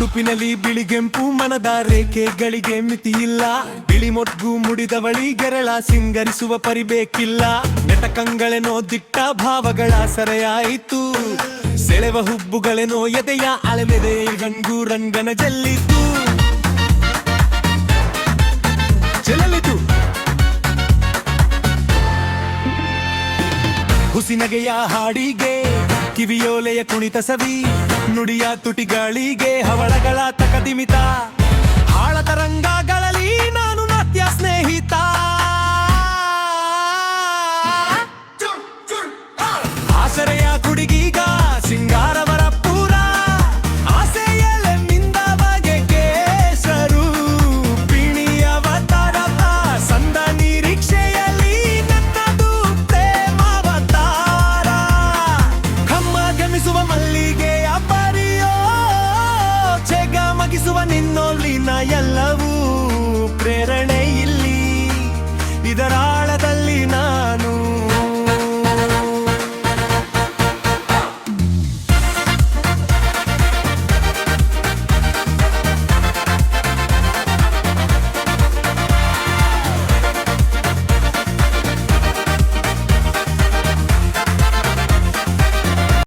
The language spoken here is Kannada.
ಉಡುಪಿನಲ್ಲಿ ಬಿಳಿಗೆಂಪು ಮನದ ರೇಖೆಗಳಿಗೆ ಮಿತಿಯಿಲ್ಲ. ಬಿಳಿ ಮೊಗ್ಗು ಮುಡಿದವಳಿ ಗೆರಳ ಸಿಂಗರಿಸುವ ಪರಿಬೇಕಿಲ್ಲ. ನೆಟಕಂಗಳೆನೋ ದಿಟ್ಟ ಭಾವಗಳ ಸೆರೆಯಾಯಿತು. ಸೆಳೆವ ಹುಬ್ಬುಗಳೇನೋ ಎದೆಯ ಅಳೆಮೆದೆ ಗಂಗು ರಂಗನ ಚೆಲ್ಲಿತು. ಹುಸಿನಗೆಯ ಹಾಡಿಗೆ ಕಿವಿಯೋಲೆಯ ಕುಣಿತ ಸವಿ. ನುಡಿಯ ತುಟಿಗಳಿಗೆ ಹವಳಗಳ ತಕದಿಮಿತ. ಆಳ ತರಂಗಗಳಲ್ಲಿ ನಾನು ನಾಟ್ಯ ಸ್ನೇಹಿತ. ಆಸರೆಯ ಕುಡಿಗೀಗ ಸಿಂಗಾರವರ ಪೂರ. ಆಸೆಯಲೆ ಮಿಂದ ಬಗೆ ಕೇಸರು ಪಿಣಿಯವತಾರವ. ಸಂದ ನಿರೀಕ್ಷೆಯಲ್ಲಿ ನನ್ನದು ಪ್ರೇಮಾವತಾರ. ಕಮ್ಮ ಗಮಿಸುವ ಮಲ್ಲಿಗೆಯ ಪರಿಯೋ ಚೆಗ ಮಗಿಸುವ ನಿನ್ನೊಲ್ಲಿನ ಎಲ್ಲವೂ ಪ್ರೇರಣೆ ಇಲ್ಲಿ. ಇದರ